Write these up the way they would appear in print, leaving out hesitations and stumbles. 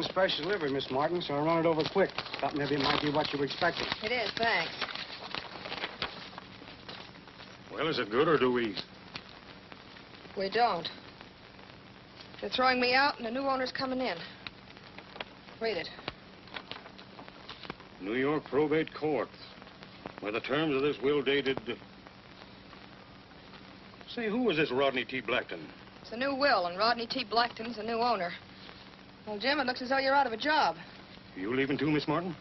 on special delivery, Miss Martin, so I run it over quick. Thought maybe it might be what you were expecting. It is, thanks. Well, is it good, or do we? We don't. They're throwing me out, and the new owner's coming in. Read it. New York Probate Court. Where the terms of this will dated... Say, who is this Rodney T. Blackton? It's a new will, and Rodney T. Blackton's the new owner. Well, Jim, it looks as though you're out of a job. You leaving too, Miss Martin?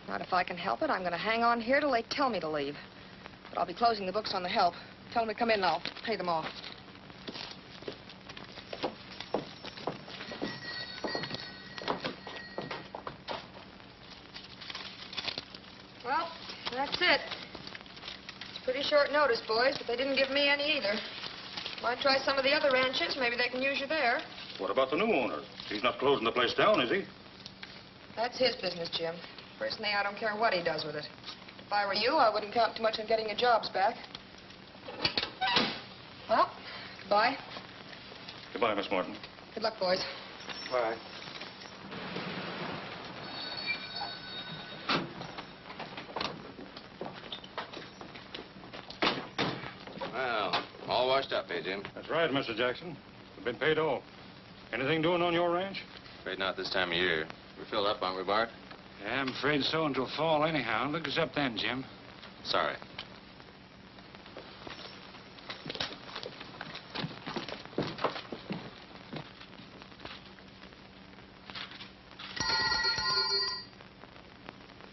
Not if I can help it. I'm going to hang on here till they tell me to leave. But I'll be closing the books on the help. Tell them to come in and I'll pay them off. Well, that's it. It's pretty short notice, boys, but they didn't give me any either. Might try some of the other ranches. Maybe they can use you there. What about the new owner? He's not closing the place down, is he? That's his business, Jim. Personally, I don't care what he does with it. If I were you, I wouldn't count too much on getting your jobs back. Well, goodbye. Goodbye, Miss Martin. Good luck, boys. Bye. Well, all washed up, eh, Jim? That's right, Mr. Jackson. We've been paid off. Anything doing on your ranch? Afraid not this time of year. We're filled up, aren't we, Bart? Yeah, I'm afraid so until fall anyhow. Look us up then, Jim. Sorry.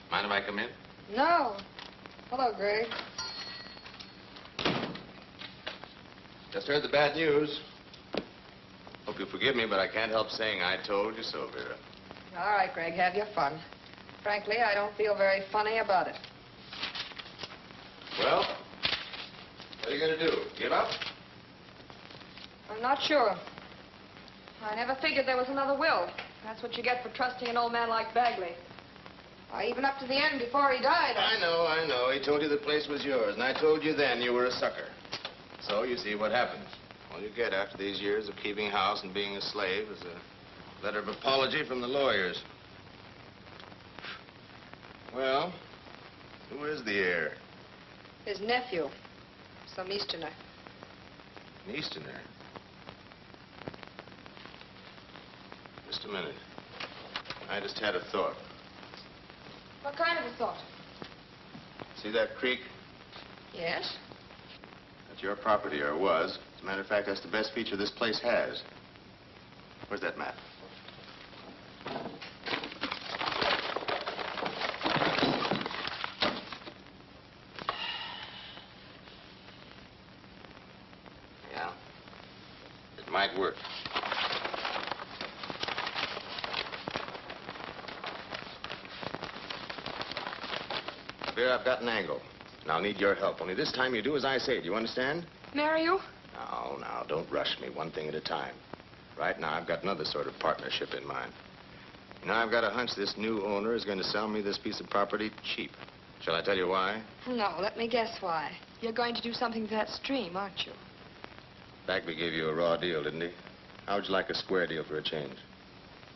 Mind if I come in? No. Hello, Greg. Just heard the bad news. Hope you'll forgive me, but I can't help saying I told you so, Vera. All right, Greg, have your fun. Frankly, I don't feel very funny about it. Well, what are you going to do? Give up? I'm not sure. I never figured there was another will. That's what you get for trusting an old man like Bagley. Even up to the end before he died. I know. He told you the place was yours, and I told you then you were a sucker. So you see what happens. All you get after these years of keeping house and being a slave is a letter of apology from the lawyers. Well, who is the heir? His nephew, some Easterner. An Easterner? Just a minute. I just had a thought. What kind of a thought? See that creek? Yes? That's your property, or was. As a matter of fact, that's the best feature this place has. Where's that map? Yeah. It might work. Vera, I've got an angle. And I'll need your help. Only this time you do as I say. Do you understand? Marry you? Now, don't rush me. One thing at a time. Right now, I've got another sort of partnership in mind. Now, I've got a hunch this new owner is going to sell me this piece of property cheap. Shall I tell you why? No, let me guess why. You're going to do something to that stream, aren't you? Bagley gave you a raw deal, didn't he? How would you like a square deal for a change?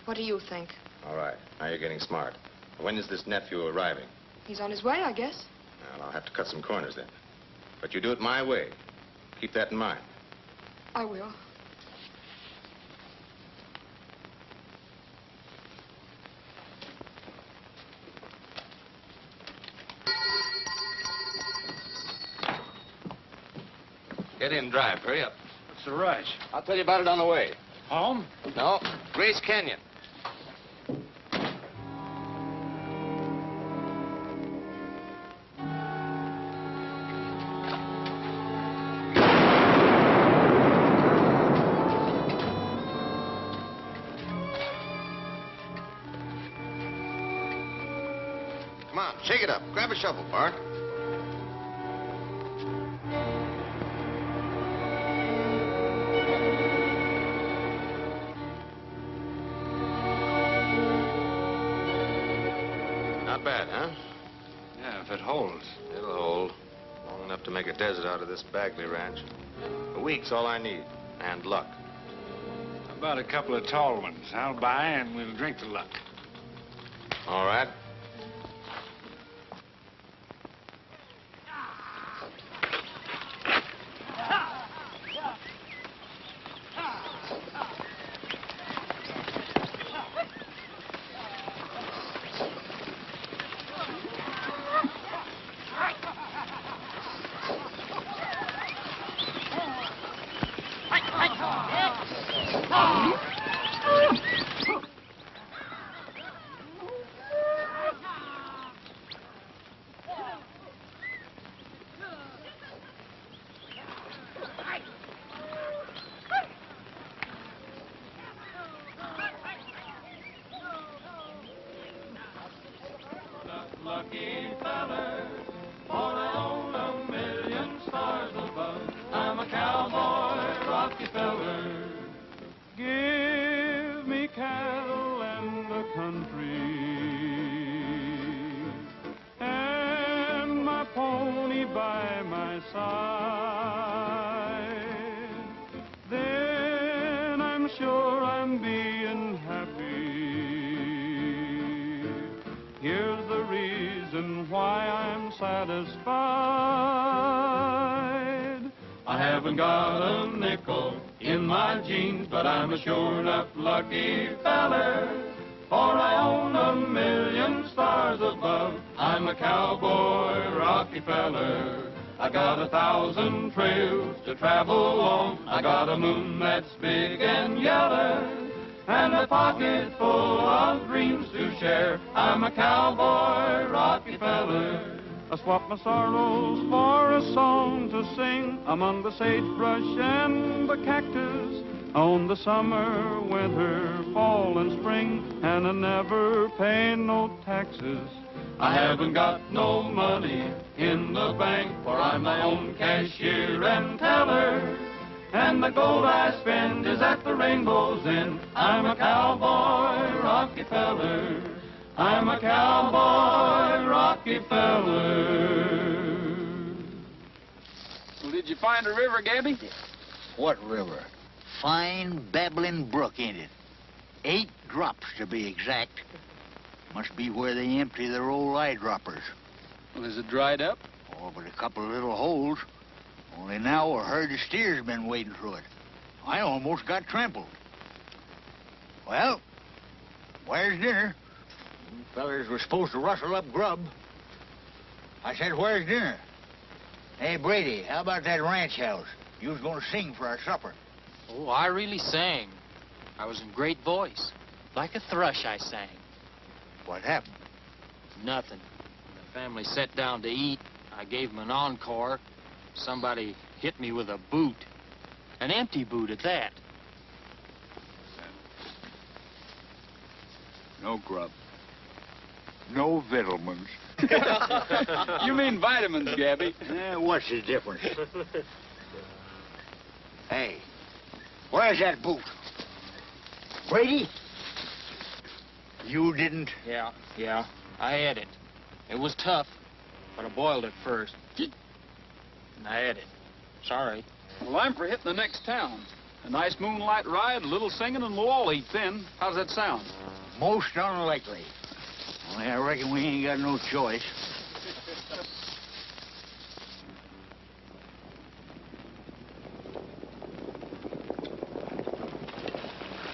What do you think? All right. Now you're getting smart. When is this nephew arriving? He's on his way, I guess. Well, I'll have to cut some corners then. But you do it my way. Keep that in mind. I will. Get in, drive. Hurry up. What's the rush? I'll tell you about it on the way. Home? No, Grace Canyon. Come on, shake it up. Grab a shovel, Bart. Not bad, huh? Yeah, if it holds. It'll hold. Long enough to make a desert out of this Bagley ranch. A week's all I need. And luck. Now about a couple of tall ones? I'll buy and we'll drink to luck. All right. Lucky feller, for I own a million stars above. I'm a cowboy, Rockefeller. Give me cattle and the country, and my pony by my side. Then I'm sure I'm being happy. Here's the reason why I'm satisfied. I haven't got a nickel in my jeans, but I'm a sure enough lucky feller, for I own a million stars above. I'm a cowboy, Rockefeller. I got 1,000 trails to travel on. I got a moon that's big and yellow, and a pocket full of dreams to share. I'm a cowboy, Rockefeller. I swap my sorrows for a song to sing among the sagebrush and the cactus, on the summer, winter, fall, and spring, and I never pay no taxes. I haven't got no money in the bank, for I'm my own cashier and teller, and the gold I spend is at the Rainbow's End. I'm a cowboy, Rockefeller. I'm a cowboy, Rockefeller. Well, did you find a river, Gabby? What river? Fine babbling brook, ain't it? 8 drops to be exact. Must be where they empty their old eyedroppers. Well, is it dried up? Oh, but a couple of little holes. Only now a herd of steers been wading through it. I almost got trampled. Well, where's dinner? You fellers were supposed to rustle up grub. I said, where's dinner? Hey, Brady, how about that ranch house? You was gonna sing for our supper. Oh, I really sang. I was in great voice. Like a thrush, I sang. What happened? Nothing. When the family sat down to eat, I gave them an encore. Somebody hit me with a boot. An empty boot at that. No grub. No vittlements. You mean vitamins, Gabby. What's the difference? Hey, where's that boot? Brady? You didn't? Yeah. I had it. It was tough, but I boiled it first. And I had it. Sorry. Well, I'm for hitting the next town. A nice moonlight ride, a little singing, and we'll all eat thin. How's that sound? Most unlikely. Only I reckon we ain't got no choice.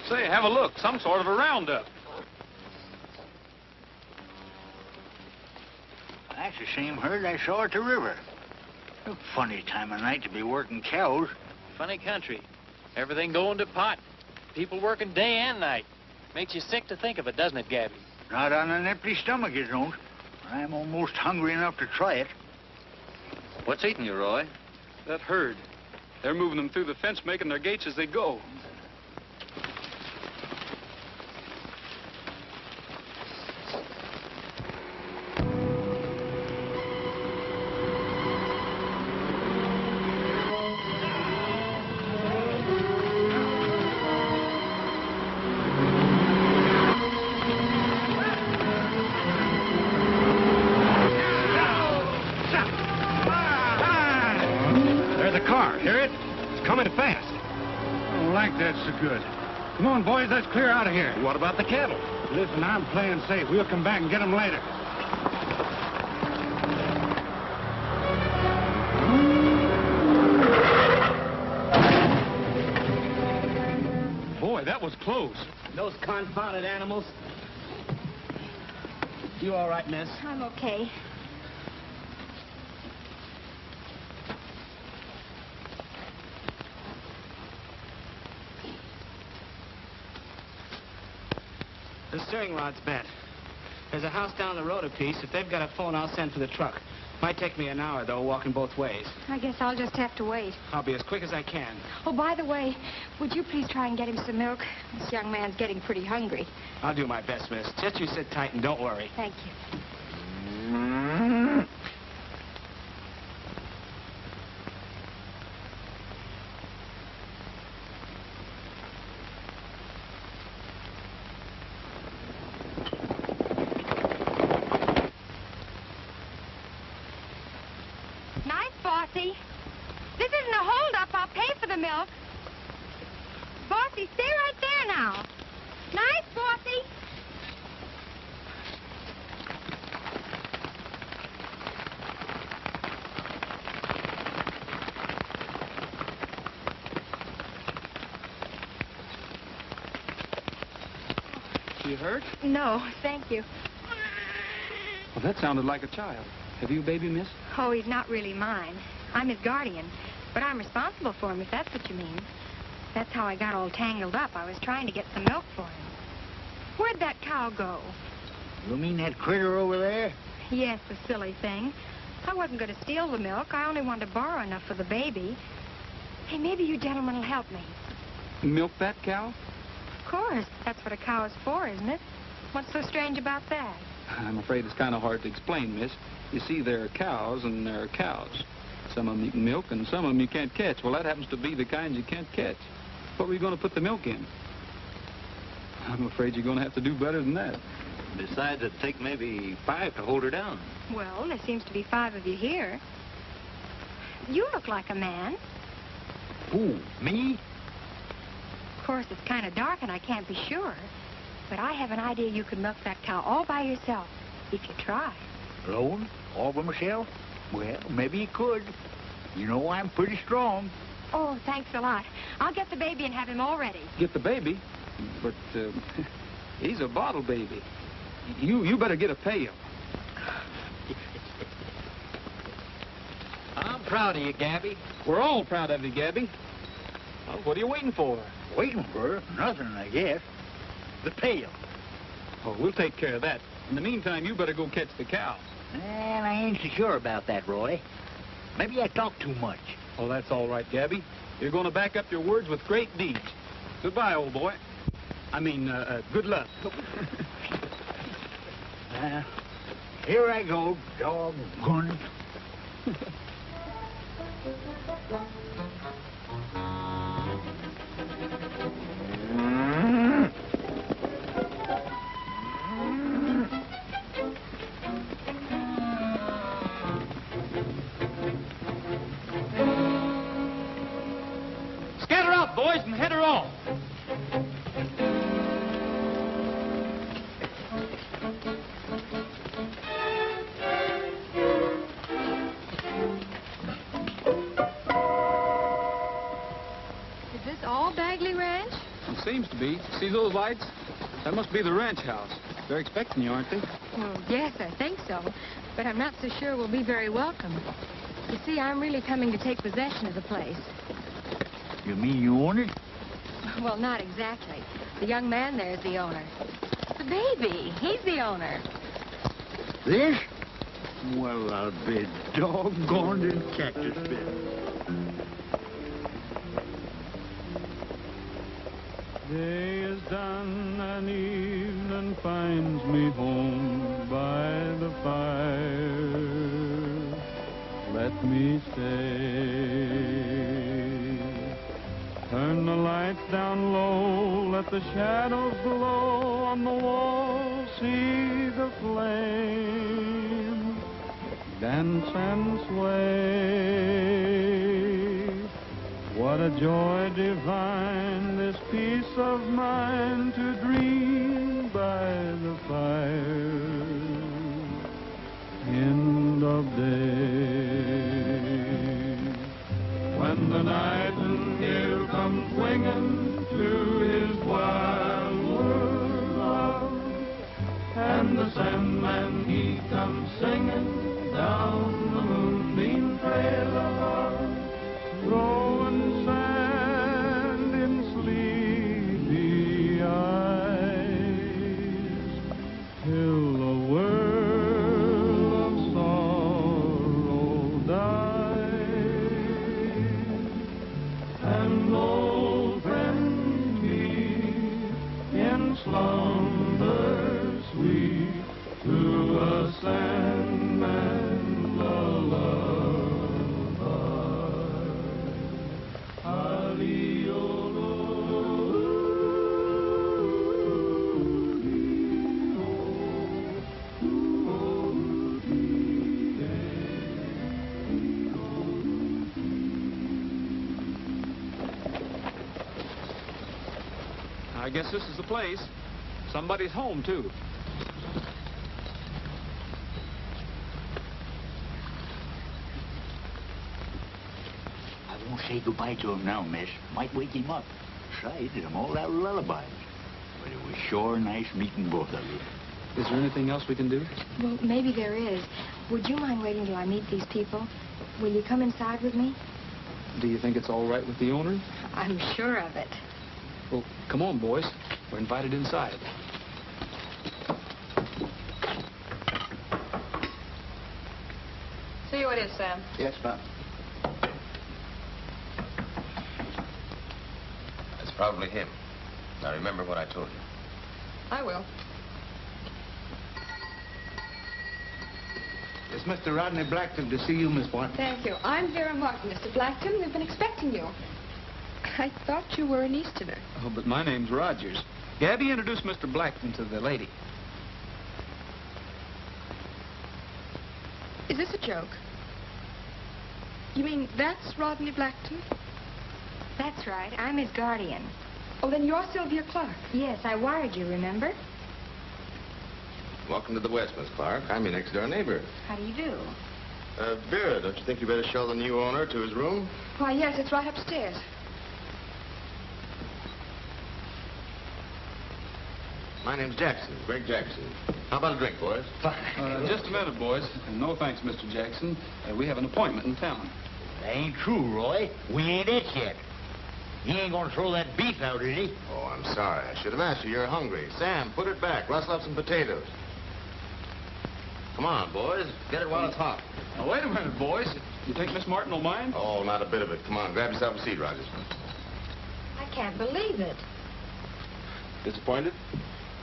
Say, have a look. Some sort of a roundup. That's the same herd I saw at the river. A funny time of night to be working cows. Funny country. Everything going to pot. People working day and night. Makes you sick to think of it, doesn't it, Gabby? Not on an empty stomach, it don't. I'm almost hungry enough to try it. What's eating you, Roy? That herd. They're moving them through the fence, making their gates as they go. There's a car. Hear it? It's coming fast. I don't like that so good. Come on, boys, let's clear out of here. What about the cattle? Listen, I'm playing safe. We'll come back and get them later. Boy, that was close. Those confounded animals. You all right, miss? I'm okay. The steering rod's bent. There's a house down the road a piece. If they've got a phone, I'll send for the truck. Might take me an hour, though, walking both ways. I guess I'll just have to wait. I'll be as quick as I can. Oh, by the way, would you please try and get him some milk? This young man's getting pretty hungry. I'll do my best, miss. Just you sit tight and don't worry. Thank you. Nice, Bossy. This isn't a hold-up. I'll pay for the milk. Bossy, stay right there now. Nice, Bossy. You hurt? No, thank you. Well, that sounded like a child. Have you a baby, miss? Oh, he's not really mine. I'm his guardian, but I'm responsible for him, if that's what you mean. That's how I got all tangled up. I was trying to get some milk for him. Where'd that cow go? You mean that critter over there? Yes, the silly thing. I wasn't going to steal the milk. I only wanted to borrow enough for the baby. Hey, maybe you gentlemen will help me. Milk that cow? Of course. That's what a cow is for, isn't it? What's so strange about that? I'm afraid it's kind of hard to explain, miss. You see, there are cows and there are cows. Some of them you can milk and some of them you can't catch. Well, that happens to be the kinds you can't catch. What were you going to put the milk in? I'm afraid you're going to have to do better than that. Besides, it'd take maybe 5 to hold her down. Well, there seems to be 5 of you here. You look like a man. Who, me? Of course, it's kind of dark and I can't be sure. But I have an idea you could milk that cow all by yourself, if you try. Alone? All by myself? Well, maybe you could. You know I'm pretty strong. Oh, thanks a lot. I'll get the baby and have him all ready. Get the baby? But, he's a bottle baby. You better get a pail. I'm proud of you, Gabby. We're all proud of you, Gabby. Well, what are you waiting for? Waiting for nothing, I guess. The pail. Oh, we'll take care of that. In the meantime, you better go catch the cow. Well, I ain't so sure about that, Roy. Maybe I talk too much. Oh, that's all right, Gabby. You're going to back up your words with great deeds. Goodbye, old boy. I mean, good luck. Here I go, doggone it. Scatter out, boys, and head her off. Is this all Bagley Ranch? It seems to be. See those lights? That must be the ranch house. They're expecting you, aren't they? Well, yes, I think so. But I'm not so sure we'll be very welcome. You see, I'm really coming to take possession of the place. You mean you own it? Well, not exactly. The young man there's the owner. The baby, he's the owner. This? Well, I'll be doggone in cactus bed. Day is done and evening finds me home by the fire. Let me stay. Turn the lights down low, let the shadows glow on the wall. See the flame dance and sway. What a joy divine, this peace of mind to dream by the fire. End of day. When the nightingale comes winging to his wild world love, and the Sandman he comes singing down the moonbeam trail above, throwing sand in sleepy eyes, till the world of sorrow dies, and old friends meet in slumber sweet to a Sandman I guess this is the place. Somebody's home, too. I won't say goodbye to him now, miss. Might wake him up. Besides, I'm all out of lullabies. But it was sure nice meeting both of you. Is there anything else we can do? Well, maybe there is. Would you mind waiting till I meet these people? Will you come inside with me? Do you think it's all right with the owner? I'm sure of it. Well, come on, boys. We're invited inside. See who it is, Sam. Yes, ma'am. That's probably him. Now remember what I told you. I will. It's Mr. Rodney Blackton to see you, Miss Martin. Thank you. I'm Vera Martin, Mr. Blackton. We've been expecting you. I thought you were an Easterner. Oh, but my name's Rogers. Gabby, introduce Mr. Blackton to the lady. Is this a joke? You mean that's Rodney Blackton? That's right. I'm his guardian. Oh, then you're Sylvia Clark. Yes, I wired you, remember? Welcome to the West, Miss Clark. I'm your next-door neighbor. How do you do? Vera, don't you think you better show the new owner to his room? Why, yes, it's right upstairs. My name's Jackson, Greg Jackson. How about a drink, boys? Just a minute, boys. No thanks, Mr. Jackson. We have an appointment in town. That ain't true, Roy. We ain't it yet. He ain't gonna throw that beef out, is he? Oh, I'm sorry. I should have asked you. You're hungry. Sam, put it back. Rustle up some potatoes. Come on, boys. Get it while it's hot. Now, wait a minute, boys. You think Miss Martin will mind? Oh, not a bit of it. Come on, grab yourself a seat, Rogers. I can't believe it. Disappointed?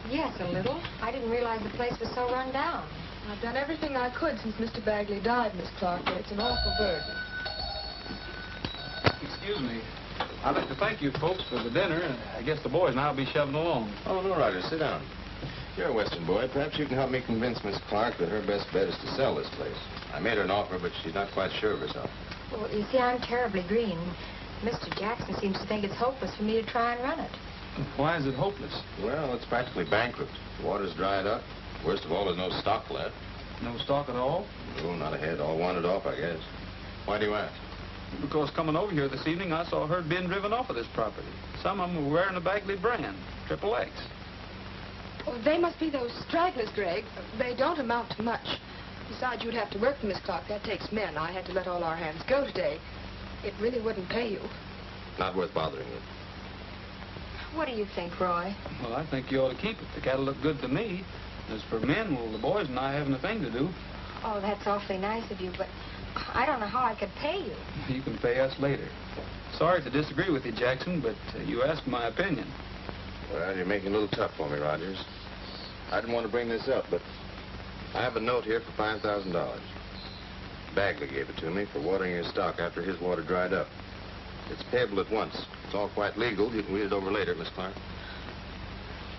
Yes, a little. I didn't realize the place was so run down. I've done everything I could since Mr. Bagley died, Miss Clark, but it's an awful burden. Excuse me. I'd like to thank you folks for the dinner. I guess the boys and I'll be shoving along. Oh, no, Rogers. Sit down. You're a Western boy. Perhaps you can help me convince Miss Clark that her best bet is to sell this place. I made her an offer, but she's not quite sure of herself. Well, you see, I'm terribly green. Mr. Jackson seems to think it's hopeless for me to try and run it. Why is it hopeless? Well, it's practically bankrupt. The water's dried up. Worst of all, there's no stock left. No stock at all? No, not a head. All wanted off, I guess. Why do you ask? Because coming over here this evening, I saw a herd being driven off of this property. Some of them were wearing the Bagley brand, Triple X. Oh, they must be those stragglers, Greg. They don't amount to much. Besides, you'd have to work for Miss Clark. That takes men. I had to let all our hands go today. It really wouldn't pay you. Not worth bothering you. What do you think, Roy? Well, I think you ought to keep it. The cattle look good to me. As for men, well, the boys and I haven't a thing to do. Oh, that's awfully nice of you, but I don't know how I could pay you. You can pay us later. Sorry to disagree with you, Jackson, but you asked my opinion. Well, you're making it a little tough for me, Rogers. I didn't want to bring this up, but I have a note here for $5,000. Bagley gave it to me for watering your stock after his water dried up. It's payable at once. It's all quite legal. You can read it over later, Miss Clark.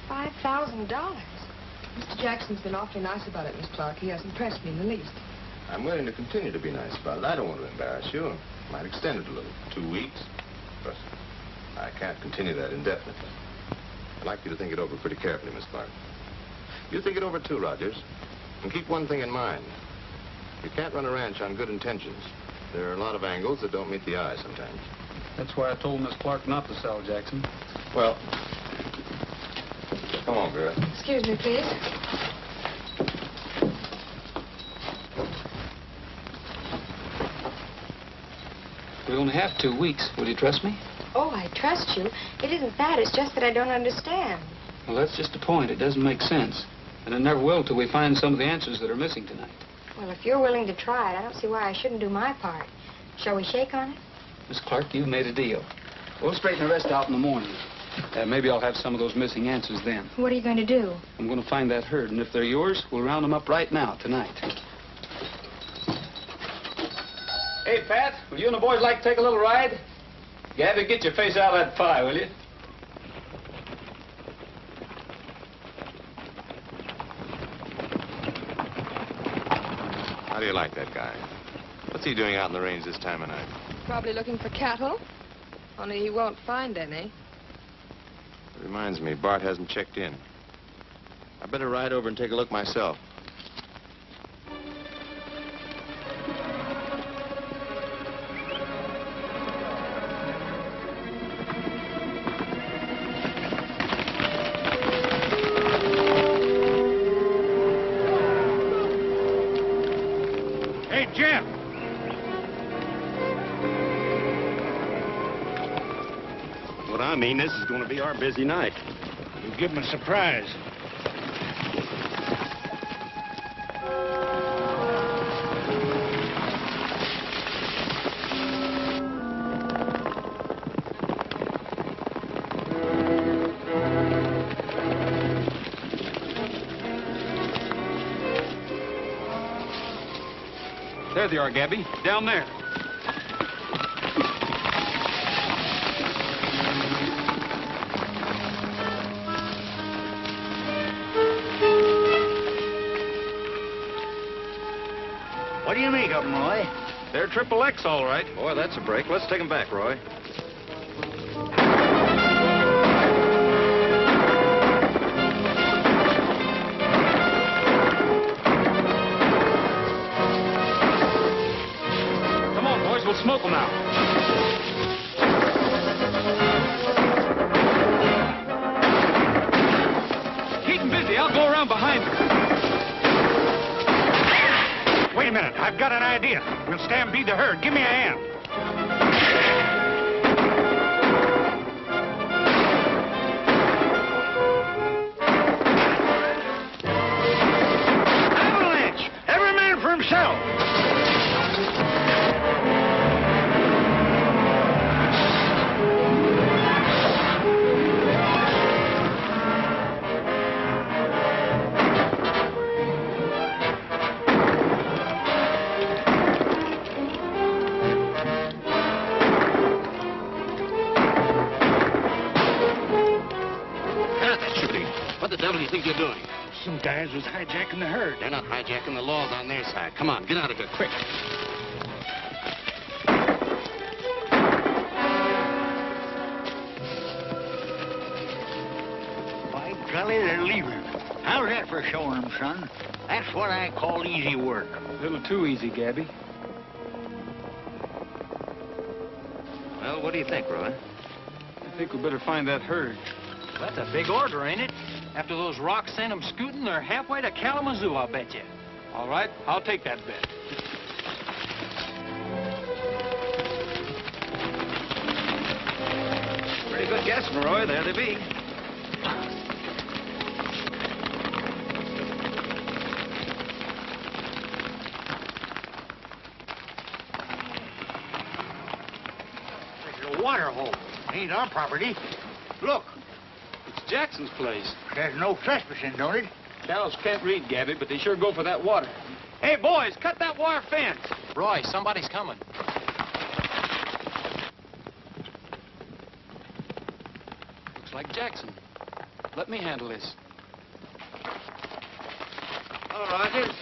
$5,000? Mr. Jackson's been awfully nice about it, Miss Clark. He hasn't pressed me in the least. I'm willing to continue to be nice about it. I don't want to embarrass you. I might extend it a little. 2 weeks. trust. I can't continue that indefinitely. I'd like you to think it over pretty carefully, Miss Clark. You think it over too, Rogers. And keep one thing in mind. You can't run a ranch on good intentions. There are a lot of angles that don't meet the eye sometimes. That's why I told Miss Clark not to sell, Jackson. Well, come on, Vera. Excuse me, please. We only have 2 weeks. Will you trust me? Oh, I trust you. It isn't that. It's just that I don't understand. Well, that's just the point. It doesn't make sense. And it never will till we find some of the answers that are missing tonight. Well, if you're willing to try it, I don't see why I shouldn't do my part. Shall we shake on it? Miss Clark, you've made a deal. We'll straighten the rest out in the morning. Maybe I'll have some of those missing answers then. What are you going to do? I'm going to find that herd, and if they're yours, we'll round them up right now, tonight. Hey, Pat, will you and the boys like to take a little ride? Gabby, get your face out of that pie, will you? How do you like that guy? What's he doing out in the range this time of night? Probably looking for cattle. Only he won't find any. It reminds me, Bart hasn't checked in. I better ride over and take a look myself. Hey, Jim. What I mean, this is going to be our busy night. You give him a surprise. There they are, Gabby. Down there. What do you make of them, Roy? They're Triple X, all right. Boy, that's a break. Let's take them back, Roy. Come on, boys. We'll smoke them now. Keep them busy. I'll go around behind them. Wait a minute. I've got an idea. We'll stampede the herd. Give me a hand. Avalanche! Every man for himself. What the devil do you think you're doing? Some guys was hijacking the herd. They're not hijacking. The law's on their side. Come on, get out of here, quick. By golly, they're leaving. How's that for showing them, son? That's what I call easy work. A little too easy, Gabby. Well, what do you think, Roy? I think we better find that herd. That's a big order, ain't it? After those rocks sent them scooting, they're halfway to Kalamazoo, I'll bet you. All right, I'll take that bet. Pretty good guess, Roy. There they be. There's a water hole. Ain't our property. Look, It's Jackson's place. there's no trespassing, don't it? Cows can't read, Gabby, but they sure go for that water. Hey, boys, cut that wire fence. Roy, somebody's coming. Looks like Jackson. Let me handle this. Hello, Rogers.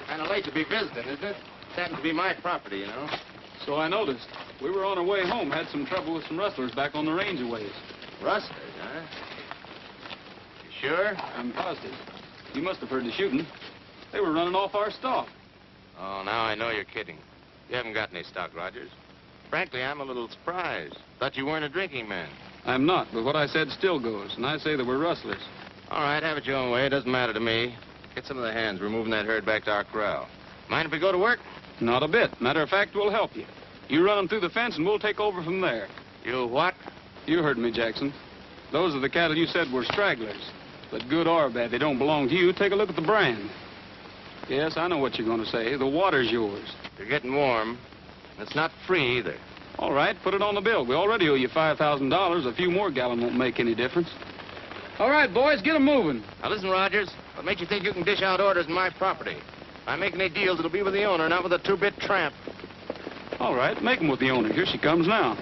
Kind of late to be visiting, isn't it? This happens to be my property, you know. So I noticed. We were on our way home, had some trouble with some rustlers back on the range a ways. Rustlers, huh? You sure? I'm positive. You must have heard the shooting. They were running off our stock. Oh, now I know you're kidding. You haven't got any stock, Rogers. Frankly, I'm a little surprised. Thought you weren't a drinking man. I'm not, but what I said still goes, and I say that we're rustlers. All right, have it your own way. It doesn't matter to me. Get some of the hands. We're moving that herd back to our corral. Mind if we go to work? Not a bit. Matter of fact, we'll help you. You run them through the fence, and we'll take over from there. You what? You heard me, Jackson. Those are the cattle you said were stragglers. But good or bad, they don't belong to you. Take a look at the brand. Yes, I know what you're going to say. The water's yours. You're getting warm. It's not free, either. All right, put it on the bill. We already owe you $5,000. A few more gallon won't make any difference. All right, boys, get 'em moving. Now, listen, Rogers. What makes you think you can dish out orders in my property? If I make any deals, it'll be with the owner, not with a two-bit tramp. All right, make 'em with the owner. Here she comes now.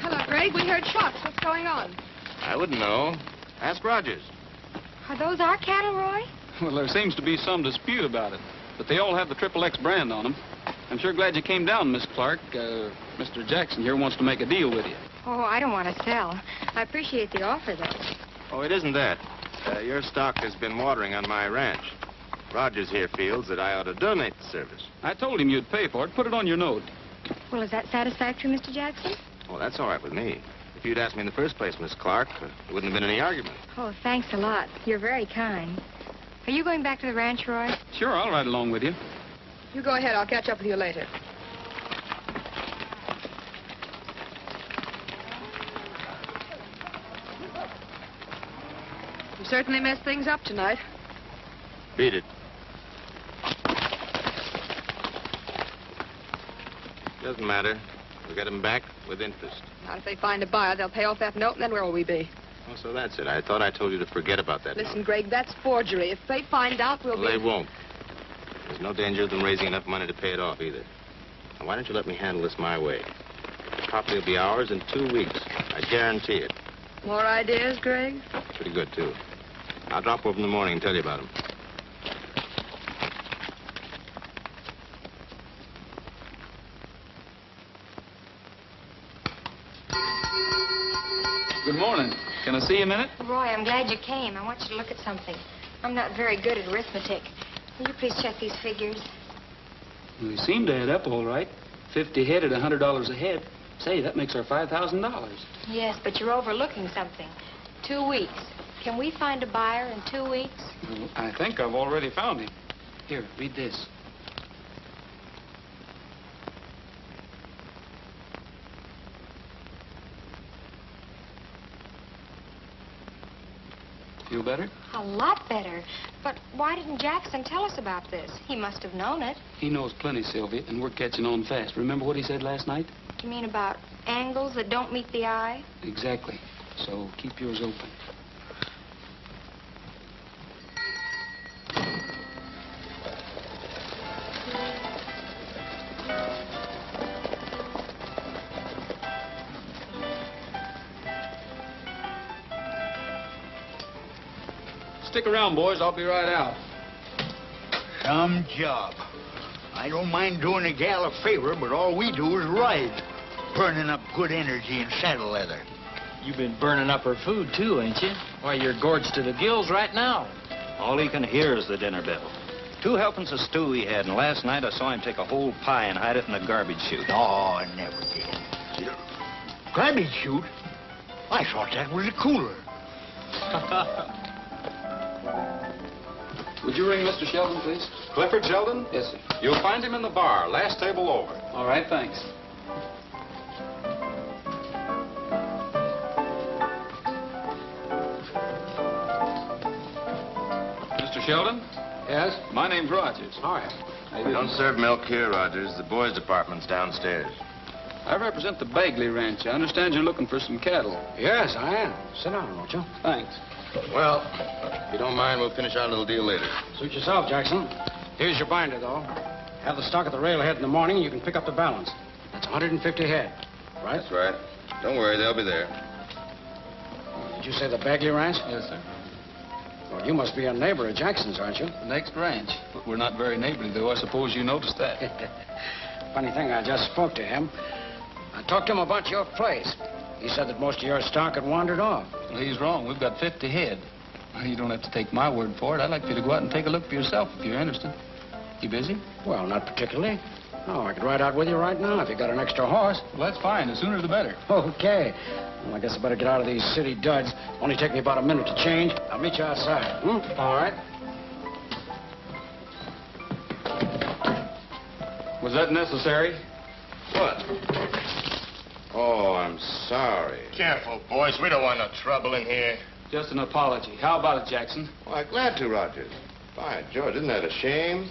Hello, Greg. We heard shots. What's going on? I wouldn't know. Ask Rogers. Are those our cattle, Roy? Well, there seems to be some dispute about it, but they all have the XXX brand on them. I'm sure glad you came down, Miss Clark. Mr. Jackson here wants to make a deal with you. Oh, I don't want to sell. I appreciate the offer, though. Oh, it isn't that. Your stock has been watering on my ranch. Rogers here feels that I ought to donate the service. I told him you'd pay for it. Put it on your note. Well, is that satisfactory, Mr. Jackson? Well, that's all right with me. If you'd asked me in the first place, Miss Clark, there wouldn't have been any argument. Oh, thanks a lot. You're very kind. Are you going back to the ranch, Roy? Sure, I'll ride along with you. You go ahead. I'll catch up with you later. You certainly messed things up tonight. Beat it. Doesn't matter. We'll get them back with interest. Now, if they find a buyer, they'll pay off that note, and then where will we be? Oh, so that's it. I thought I told you to forget about that. Listen, Greg, that's forgery. If they find out, we'll Well, be... they won't. There's no danger of them raising enough money to pay it off, either. Now, why don't you let me handle this my way? The property will be ours in 2 weeks. I guarantee it. More ideas, Greg? Pretty good, too. I'll drop over in the morning and tell you about them. Good morning. Can I see you a minute? Roy, I'm glad you came. I want you to look at something. I'm not very good at arithmetic. Will you please check these figures? They seem to add up all right. 50 head at $100 a head. Say, that makes our $5,000. Yes, but you're overlooking something. 2 weeks. Can we find a buyer in 2 weeks? Well, I think I've already found him. Here, read this. Feel better? A lot better. But why didn't Jackson tell us about this? He must have known it. He knows plenty, Sylvia, and we're catching on fast. Remember what he said last night? You mean about angles that don't meet the eye? Exactly. So keep yours open. Stick around, boys. I'll be right out. Some job. I don't mind doing a gal a favor, but all we do is ride. Burning up good energy in saddle leather. You've been burning up her food, too, ain't you? Why, you're gorged to the gills right now. All he can hear is the dinner bell. 2 helpings of stew he had, and last night I saw him take a whole pie and hide it in the garbage chute. No, I never did. Garbage chute? I thought that was a cooler. Would you ring Mr. Sheldon, please? Clifford Sheldon? Yes, sir. You'll find him in the bar, last table over. All right, thanks. Mr. Sheldon? Yes? My name's Rogers. Hi. How you Don't doing? serve milk here, Rogers. The boys' department's downstairs. I represent the Bagley Ranch. I understand you're looking for some cattle. Yes, I am. Sit down, won't you? Thanks. Well, if you don't mind, we'll finish our little deal later. Suit yourself, Jackson. Here's your binder, though. Have the stock at the railhead in the morning, and you can pick up the balance. That's 150 head, right? That's right. Don't worry, they'll be there. Did you say the Bagley Ranch? Yes, sir. Well, you must be a neighbor of Jackson's, aren't you? The next ranch. But we're not very neighborly, though. I suppose you noticed that. Funny thing, I just spoke to him. I talked to him about your place. He said that most of your stock had wandered off. Well, he's wrong. We've got 50 head. Well, you don't have to take my word for it. I'd like for you to go out and take a look for yourself if you're interested. You busy? Well, not particularly. No, I could ride out with you right now if you got an extra horse. Well, that's fine. The sooner the better. Okay. Well, I guess I better get out of these city duds. Only take me about a minute to change. I'll meet you outside. All right. Was that necessary? What? Oh, I'm sorry. Careful, boys. We don't want no trouble in here. Just an apology. How about it, Jackson? Why, glad to, Rogers. By George, isn't that a shame?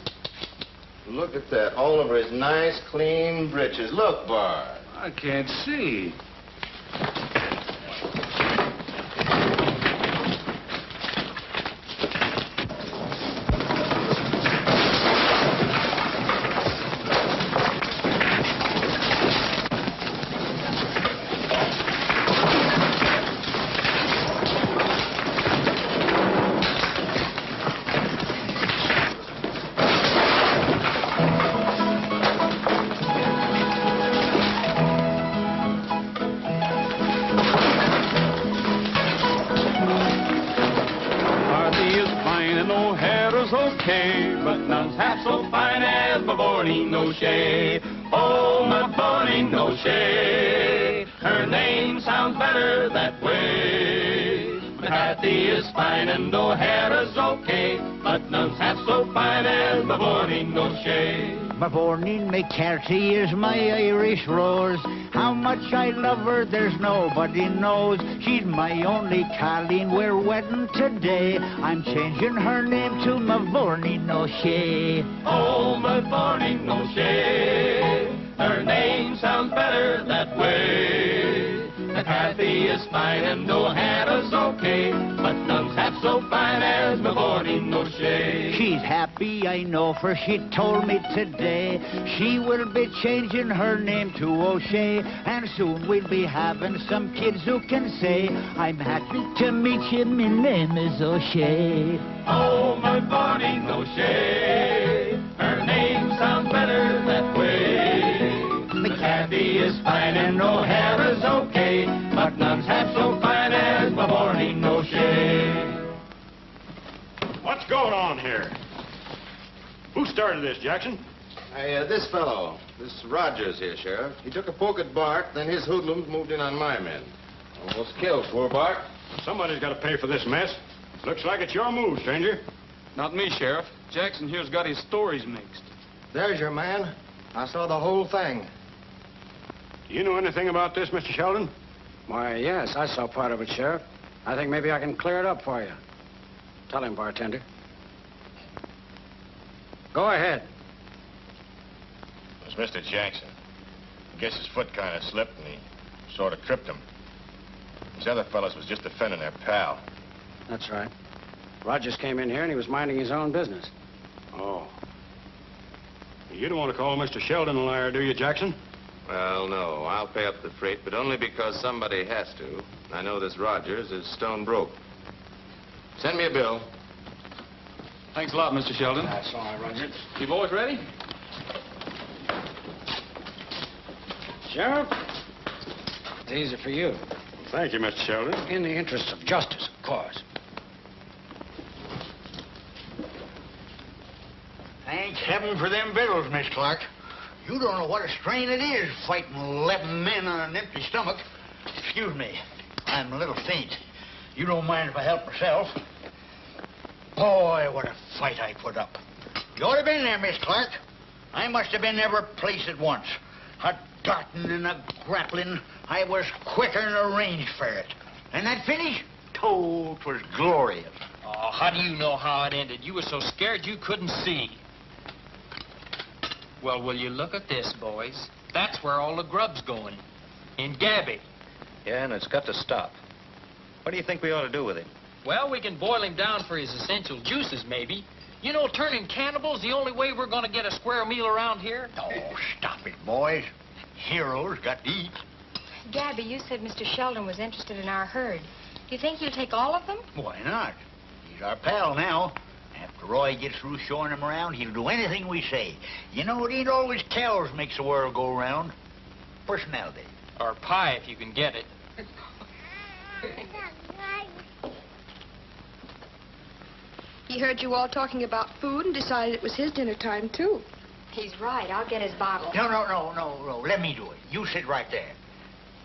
Look at that, all over his nice, clean breeches. Look, Bart. I can't see. Okay, but none's half so fine as my Bonnie Noche. Oh, my Bonnie Noche. Her name sounds better that way. Kathy is fine and O'Hara's okay, but none's half so fine as my Bonnie Noche. My Bonnie McCarthy is my Irish rose. How much I love her, there's nobody knows. She's my only Colleen, we're wedding today. I'm changing her name to Mavourneen O'Shea. Oh, Mavourneen O'Shea. Her name sounds better that way. Kathy is fine and O'Hara's okay, but none's half so fine as Mavourneen O'Shea. She's happy, I know, for she told me today she will be changing her name to O'Shea, and soon we'll be having some kids who can say, I'm happy to meet you, my name is O'Shea. Oh, Mavourneen O'Shea. Her name sounds better that way. Kathy is fine and O'Hara's okay, but none's half so fine as Mavourneen O'Shea. What's going on here? Who started this, Jackson? Hey, this fellow, this Rogers here, Sheriff. He took a poke at Bart, then his hoodlums moved in on my men. Almost killed poor Bart. Somebody's got to pay for this mess. Looks like it's your move, stranger. Not me, Sheriff. Jackson here's got his stories mixed. There's your man. I saw the whole thing. Do you know anything about this, Mr. Sheldon? Why, yes, I saw part of it, Sheriff. I think maybe I can clear it up for you. Tell him, bartender. Go ahead. It was Mr. Jackson. I guess his foot kind of slipped and he sort of tripped him. These other fellas was just defending their pal. That's right. Rogers came in here and he was minding his own business. Oh. You don't want to call Mr. Sheldon a liar, do you, Jackson? Well, no. I'll pay up the freight, but only because somebody has to. I know this Rogers is stone broke. Send me a bill. Thanks a lot, Mr. Sheldon. That's all right, Rogers. You boys ready? Sheriff, it's easy for you. Thank you, Mr. Sheldon. In the interest of justice, of course. Thank heaven for them bills, Miss Clark. You don't know what a strain it is fighting 11 men on an empty stomach. Excuse me, I'm a little faint. You don't mind if I help myself? Boy, what a fight I put up. You ought to have been there, Miss Clark. I must have been every place at once. A darting and a grappling. I was quicker than a range ferret. And that finish? Oh, 'twas glorious. Oh, how do you know how it ended? You were so scared you couldn't see. Well, will you look at this, boys? That's where all the grub's going. In Gabby. Yeah, and it's got to stop. What do you think we ought to do with him? Well, we can boil him down for his essential juices, maybe. You know, turning cannibal's the only way we're going to get a square meal around here. Oh, stop it, boys. Heroes got to eat. Gabby, you said Mr. Sheldon was interested in our herd. Do you think he'll take all of them? Why not? He's He's our pal now. After Roy gets through showing him around, he'll do anything we say. You know, it ain't always cows makes the world go round. Personality. Or pie, if you can get it. He heard you all talking about food and decided it was his dinner time, too. He's right. I'll get his bottle. No. Let me do it. You sit right there.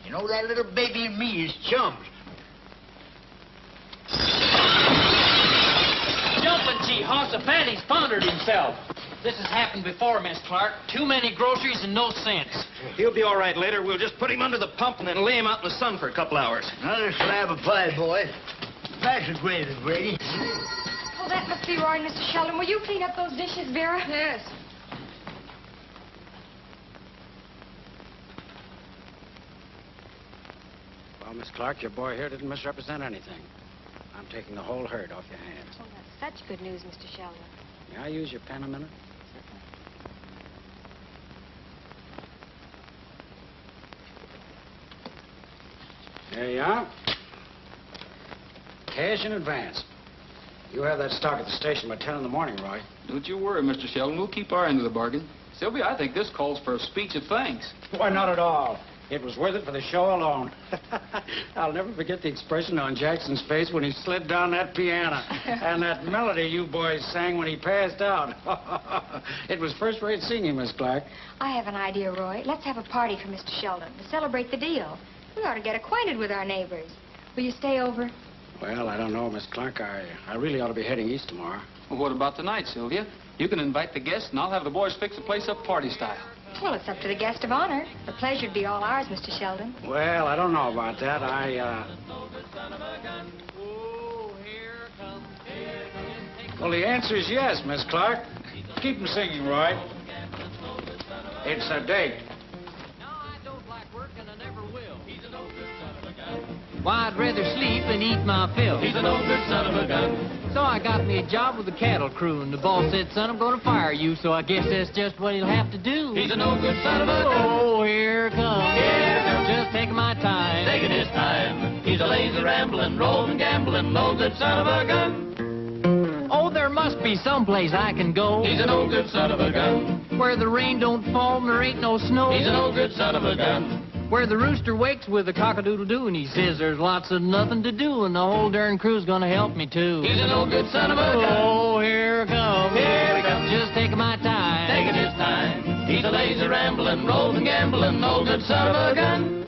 You know, that little baby and me is chums. Jumping gee, Hossapatty's pondered himself. This has happened before, Miss Clark. Too many groceries and no sense. He'll be all right later. We'll just put him under the pump and then lay him out in the sun for a couple hours. Another slab of pie, boy. Pass the gravy, Brady. Oh, that must be Roy, Mr. Sheldon. Will you clean up those dishes, Vera? Yes. Well, Miss Clark, your boy here didn't misrepresent anything. I'm taking the whole herd off your hands. Oh, that's such good news, Mr. Sheldon. May I use your pen a minute? There you are. Cash in advance. You have that stock at the station by 10 in the morning, Roy. Don't you worry, Mr. Sheldon. We'll keep our end of the bargain. Sylvia, I think this calls for a speech of thanks. Why, not at all. It was worth it for the show alone. I'll never forget the expression on Jackson's face when he slid down that piano. And that melody you boys sang when he passed out. It was first-rate singing, Miss Clark. I have an idea, Roy. Let's have a party for Mr. Sheldon to celebrate the deal. We ought to get acquainted with our neighbors. Will you stay over? Well, I don't know, Miss Clark. I really ought to be heading east tomorrow. Well, what about tonight, Sylvia? You can invite the guests, and I'll have the boys fix the place up party style. Well, it's up to the guest of honor. The pleasure'd be all ours, Mr. Sheldon. Well, I don't know about that. Well, the answer is yes, Miss Clark. Keep 'em singing, Roy. It's a date. Why, I'd rather sleep and eat my fill. He's a no good son of a gun. So I got me a job with the cattle crew, and the boss said, son, I'm going to fire you, so I guess that's just what he'll have to do. He's a no good son of a gun. Oh, here it comes. Here it comes. Just taking my time. Taking his time. He's a lazy rambling, rolling, gambling, no good son of a gun. Oh, there must be someplace I can go. He's a no good son of a gun. Where the rain don't fall and there ain't no snow. He's a no good son of a gun. Where the rooster wakes with a cock-a-doodle-doo and he says there's lots of nothing to do and the whole darn crew's gonna help me too. He's a no good son of a gun. Oh, here it comes. Here it comes. Just taking my time. Taking his time. He's a lazy rambling, rolling, gambling, no good son of a gun.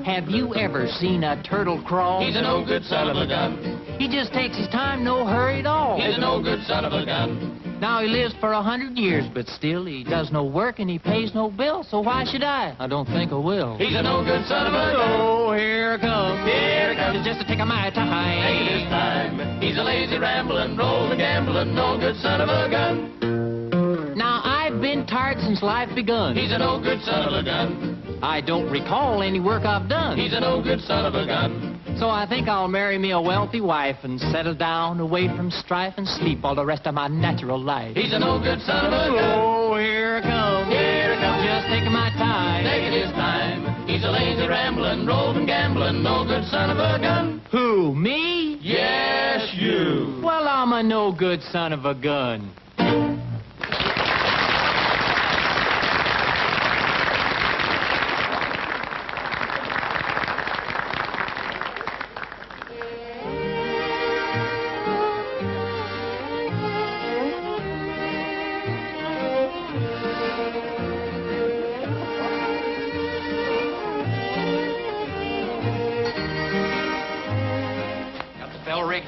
Have you ever seen a turtle crawl? He's a no good son of a gun. He just takes his time, no hurry at all. He's a no good son of a gun. Now he lives for 100 years, but still he does no work and he pays no bill. So why should I? I don't think I will. He's a no good son of a gun. Oh, here it comes. Here it comes. It's just to take my time. Taking his time. He's a lazy rambling, rolling, gambling, no good son of a gun. Now I've been tired since life begun. He's a no good son of a gun. I don't recall any work I've done. He's a no good son of a gun. So I think I'll marry me a wealthy wife and settle down away from strife and sleep all the rest of my natural life. He's a no good son of a gun. Oh, here it comes. Here it comes. Just taking my time. Taking his time. He's a lazy rambling, rolling, gambling, no good son of a gun. Who, me? Yes, you. Well, I'm a no good son of a gun.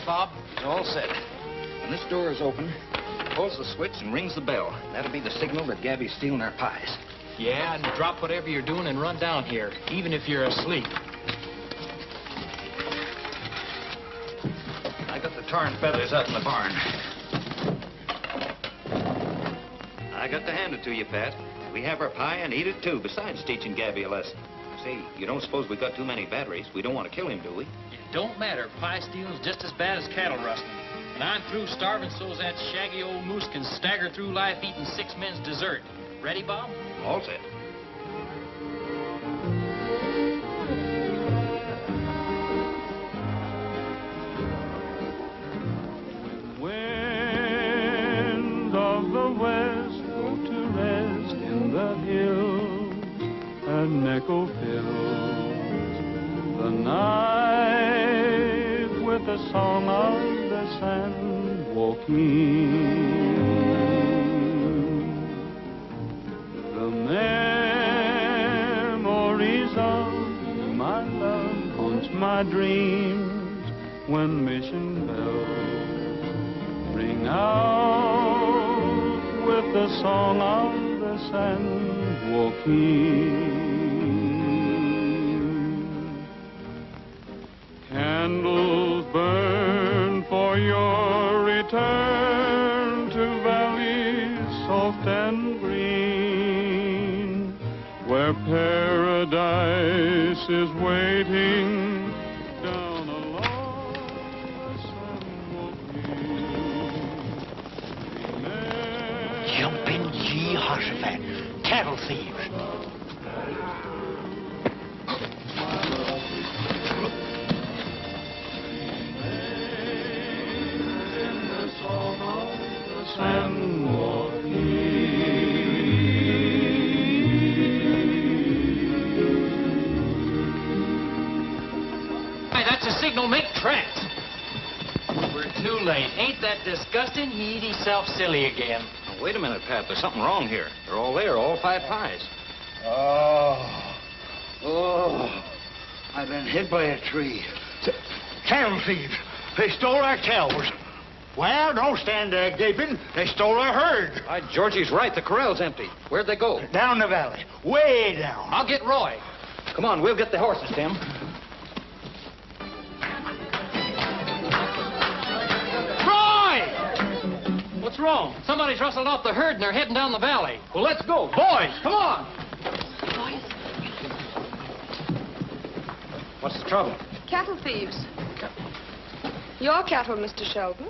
Bob? It's all set. When this door is open, pulls the switch and rings the bell. That'll be the signal that Gabby's stealing our pies. Yeah, and drop whatever you're doing and run down here, even if you're asleep. I got the tar and feathers out in the barn. I got to hand it to you, Pat. We have our pie and eat it, too, besides teaching Gabby a lesson. Say, you don't suppose we got too many batteries? We don't want to kill him, do we? It don't matter. Pie stealing's just as bad as cattle rustling. And I'm through starving so's that shaggy old moose can stagger through life eating 6 men's dessert. Ready, Bob? All set. echo fills the night with the song of the sand walking. The memories of my love haunts my dreams when mission bells ring out with the song of the sand walking. Candles burn for your return to valleys soft and green, where paradise is waiting down along the sand walking. Jumping Jehoshaphat, cattle thieves. Sand walking. Hey, that's a signal. Make tracks. We're too late. Ain't that disgusting? He eat himself silly again. Now, wait a minute, Pat. There's something wrong here. They're all there, all 5 pies. Oh, I've been hit by a tree. Cattle thieves. They stole our cows. Well, don't stand there gaping. They stole our herd. Georgie's right. The corral's empty. Where'd they go? Down the valley. Way down. I'll get Roy. Come on, we'll get the horses, Tim. Roy! What's wrong? Somebody's rustled off the herd and they're heading down the valley. Well, let's go. Boys, come on. What's the trouble? Cattle thieves. Your cattle, Mr. Sheldon.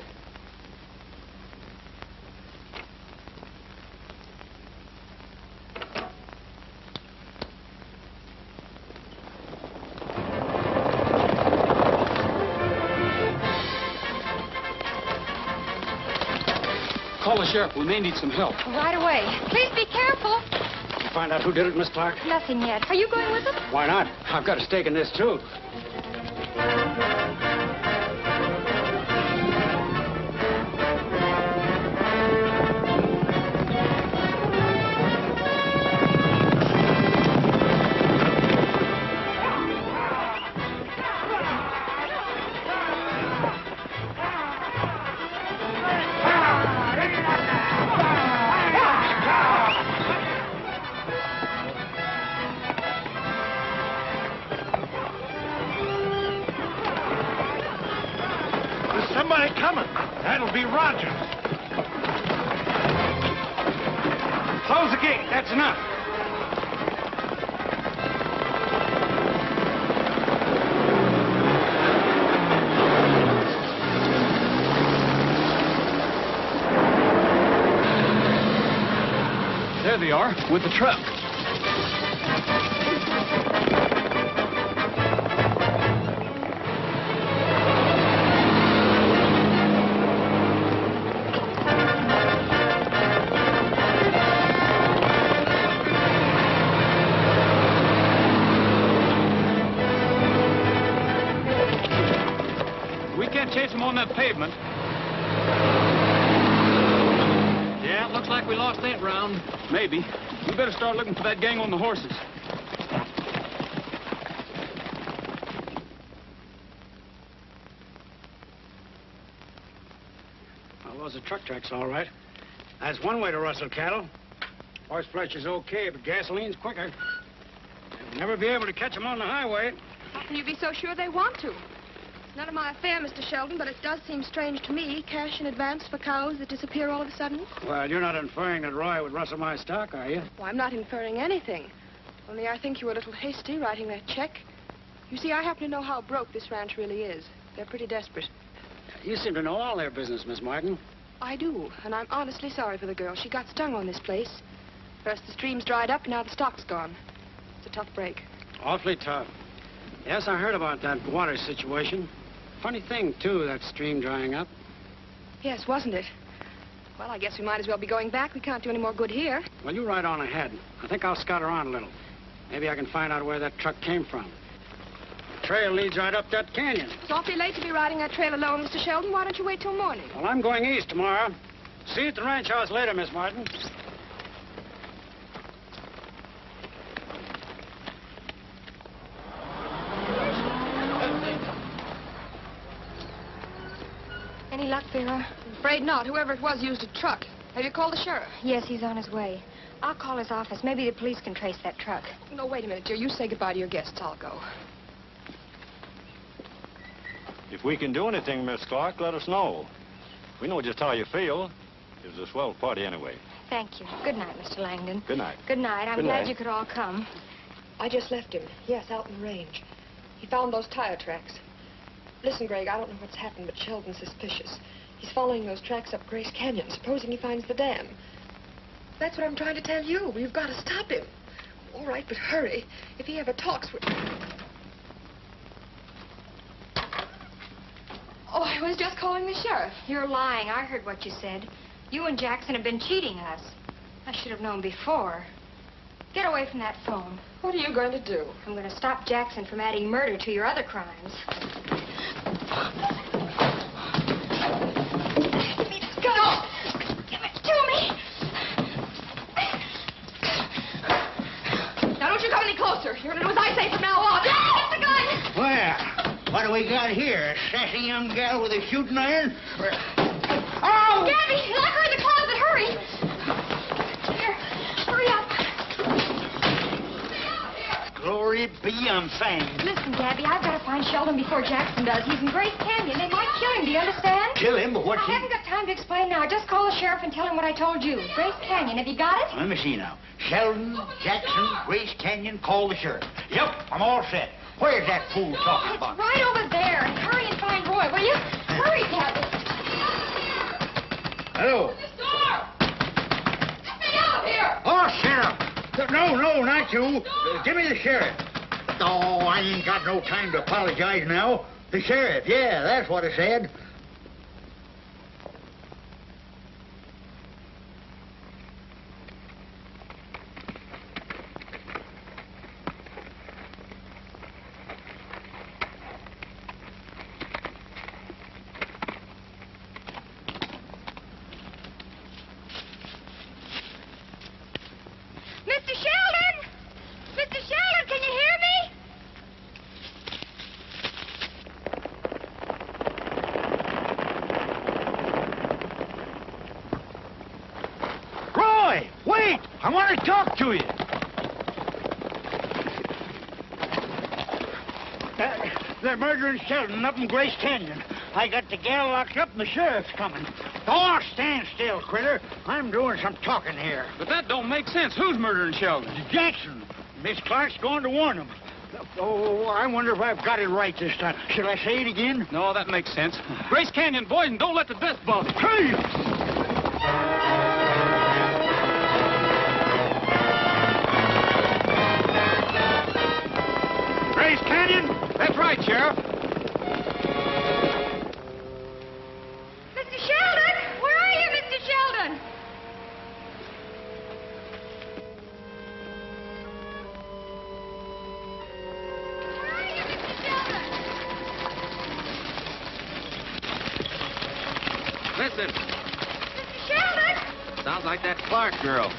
Call the sheriff. We may need some help. Right away. Please be careful. You find out who did it, Miss Clark? Nothing yet. Are you going with them? Why not? I've got a stake in this, too. Somebody coming. That'll be Rogers. Close the gate. That's enough. There they are, with the truck. Chase them on that pavement. Yeah, it looks like we lost that round. Maybe. We better start looking for that gang on the horses. Well, those are truck tracks, all right. That's one way to rustle cattle. Horse flesh is okay, but gasoline's quicker. You'll never be able to catch them on the highway. How can you be so sure they want to? None of my affair, Mr. Sheldon, but it does seem strange to me. Cash in advance for cows that disappear all of a sudden. Well, you're not inferring that Roy would rustle my stock, are you? Well, I'm not inferring anything. Only I think you were a little hasty writing that check. You see, I happen to know how broke this ranch really is. They're pretty desperate. You seem to know all their business, Miss Martin. I do, and I'm honestly sorry for the girl. She got stung on this place. First the stream's dried up, now the stock's gone. It's a tough break. Awfully tough. Yes, I heard about that water situation. Funny thing, too, that stream drying up. Yes, wasn't it? Well, I guess we might as well be going back. We can't do any more good here. Well, you ride on ahead. I think I'll scout around a little. Maybe I can find out where that truck came from. The trail leads right up that canyon. It's awfully late to be riding that trail alone, Mr. Sheldon. Why don't you wait till morning? Well, I'm going east tomorrow. See you at the ranch house later, Miss Martin. Any luck, Vera? I'm afraid not. Whoever it was used a truck. Have you called the sheriff? Yes, he's on his way. I'll call his office. Maybe the police can trace that truck. No, wait a minute, dear. You say goodbye to your guests. I'll go. If we can do anything, Miss Clark, let us know. We know just how you feel. It was a swell party anyway. Thank you. Good night, Mr. Langdon. Good night. Good night. I'm Good glad night. you could all come. I just left him. Yes, out in the range. He found those tire tracks. Listen, Greg, I don't know what's happened, but Sheldon's suspicious. He's following those tracks up Grace Canyon, supposing he finds the dam. That's what I'm trying to tell you. We've got to stop him. All right, but hurry. If he ever talks, Oh, I was just calling the sheriff. You're lying. I heard what you said. You and Jackson have been cheating us. I should have known before. Get away from that phone. What are you going to do? I'm going to stop Jackson from adding murder to your other crimes. Give me the gun. No. Give it to me. Now, don't you come any closer. You're going to do as I say from now on. Get the gun! Well, what do we got here? A sassy young gal with a shooting iron? Oh! Gabby, lock her in the closet. Hurry. Here, hurry up. Glory be, I'm fanged. Listen, Gabby, I've got to find Sheldon before Jackson does. He's in Grace Canyon. They might kill him, do you understand? Kill him, but what's I haven't got time to explain now. Just call the sheriff and tell him what I told you. Grace Canyon, have you got it? Let me see now. Sheldon, Jackson, Grace Canyon, call the sheriff. Yep, I'm all set. Where's that fool talking about? Right over there. And hurry and find Roy, will you? Hurry, Gabby. Hello. Get me out of here! Oh, sheriff. No, not you. Give me the sheriff. Oh, I ain't got no time to apologize now. The sheriff, yeah, that's what I said. Mr. Sheldon! Mr. Sheldon, can you hear me? Roy, wait! I want to talk to you. They're murdering Sheldon up in Grace Canyon. I got the gal locked up and the sheriff's coming. Oh, stand still, critter. I'm doing some talking here. But that don't make sense. Who's murdering Sheldon? Jackson. Miss Clark's going to warn him. Oh, I wonder if I've got it right this time. Shall I say it again? No, that makes sense. Grace Canyon, boys, and don't let the death bother you. Hey! Grace Canyon? That's right, Sheriff. Mr. Sheldon! Where are you, Mr. Sheldon? Where are you, Mr. Sheldon? Listen, Mr. Sheldon! sounds like that Clark girl.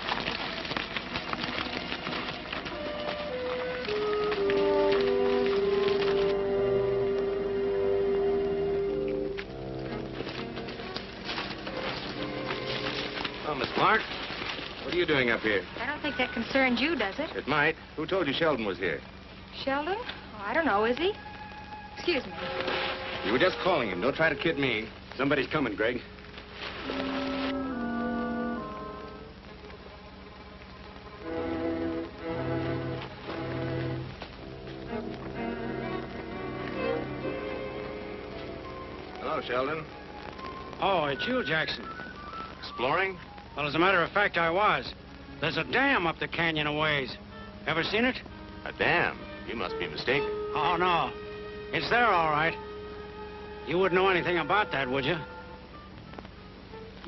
Oh, Miss Clark, what are you doing up here? I don't think that concerns you, does it? It might. Who told you Sheldon was here? Sheldon? Oh, I don't know, is he? Excuse me. You were just calling him. Don't try to kid me. Somebody's coming, Greg. Hello, Sheldon. Oh, it's you, Jackson. Exploring? Well, as a matter of fact, I was. There's a dam up the canyon a ways. Ever seen it? A dam? You must be mistaken. Oh, no. It's there, all right. You wouldn't know anything about that, would you?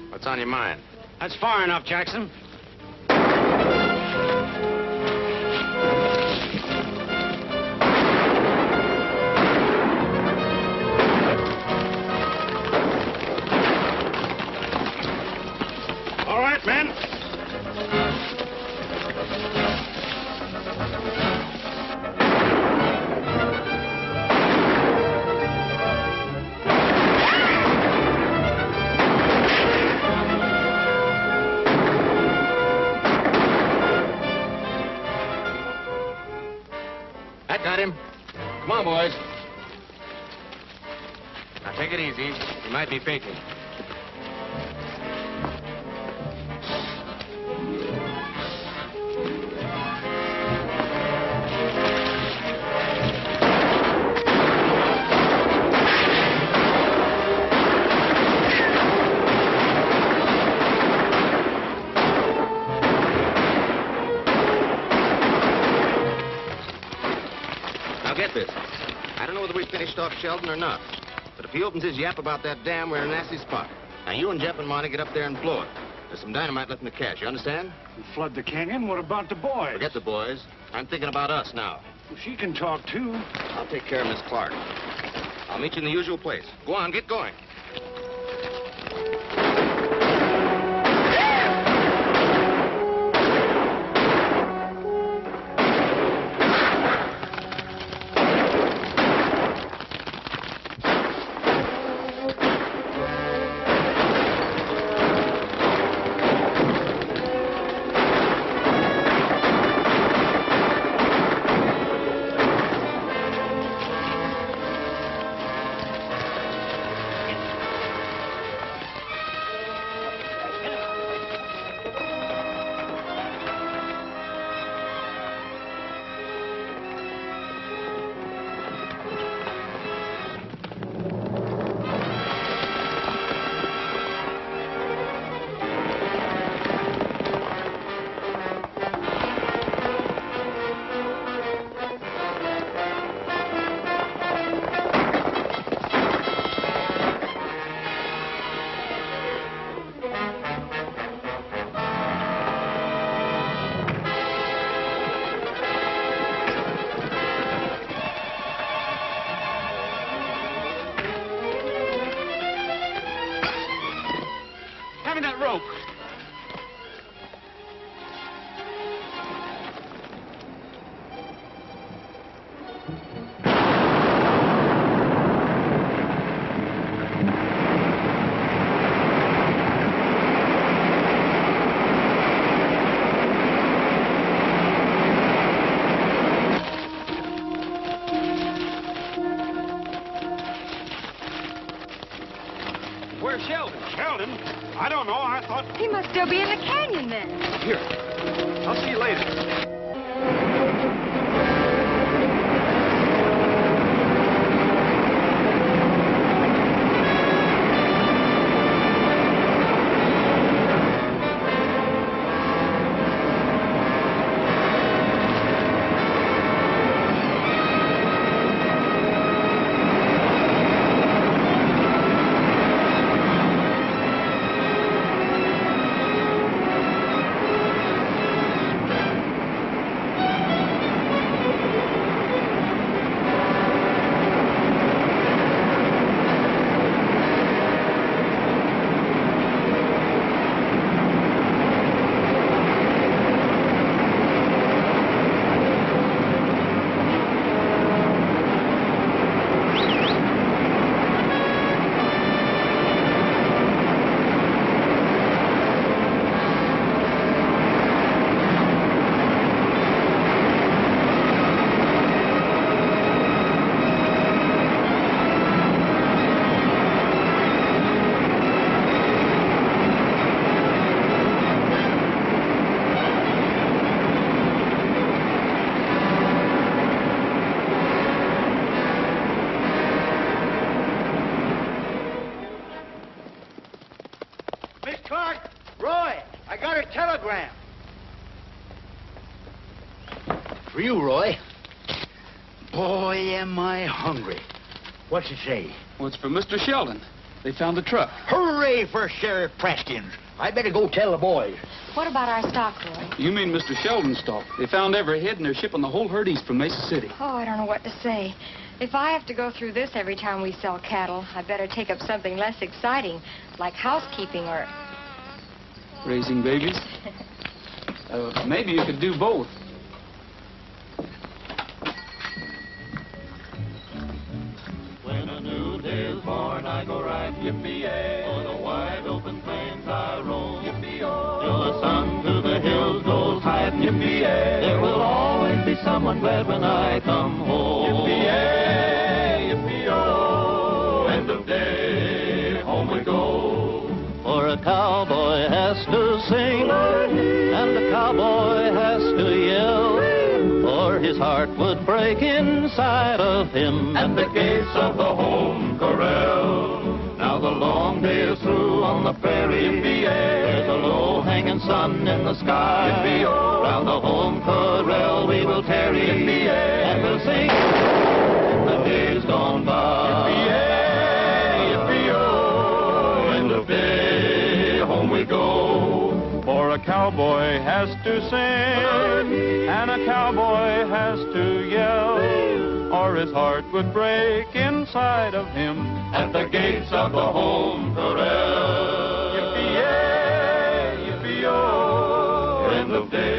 What's on your mind? That's far enough, Jackson. Quiet, men. That got him. Come on, boys. Now, take it easy. He might be faking. Now, get this. I don't know whether we finished off Sheldon or not. But if he opens his yap about that dam, we're in a nasty spot. Now, you and Jeff and Monty get up there and blow it. There's some dynamite left in the cache, you understand? We flood the canyon? What about the boys? Forget the boys. I'm thinking about us now. Well, she can talk, too. I'll take care of Miss Clark. I'll meet you in the usual place. Go on, get going. Hand me that rope. Where's Sheldon? Sheldon? I don't know. I thought... He must still be in the canyon then. Here. I'll see you later. Miss Clark, Roy, I got a telegram. For you, Roy. Boy, am I hungry. What's it say? Well, it's for Mr. Sheldon. They found the truck. Hooray for Sheriff Preston's. I better go tell the boys. What about our stock, Roy? You mean Mr. Sheldon's stock? They found every head and they're shipping the whole herd east from Mesa City. Oh, I don't know what to say. If I have to go through this every time we sell cattle, I better take up something less exciting, like housekeeping or... raising babies. Maybe you could do both. When a new day is born, I go right, yippee-yay. For the wide open plains I roam, yippee-oh. Till the sun to the hills goes high, yippee-yay. There will always be someone glad when I come home. Yippee-yay, yippee-oh. End of day, home we go. For a cowboy has to sing, and a cowboy has to yell, or his heart would break inside of him at the gates of the home corral. Now the long day is through on the prairie, there's a low-hanging sun in the sky. Round the home corral we will tarry, and we'll sing the days gone by. End of day, home we go. For a cowboy has to sing, and a cowboy has to yell, or his heart would break inside of him at the gates of the home corral. Yippee-yay, yippee-oh, end of day.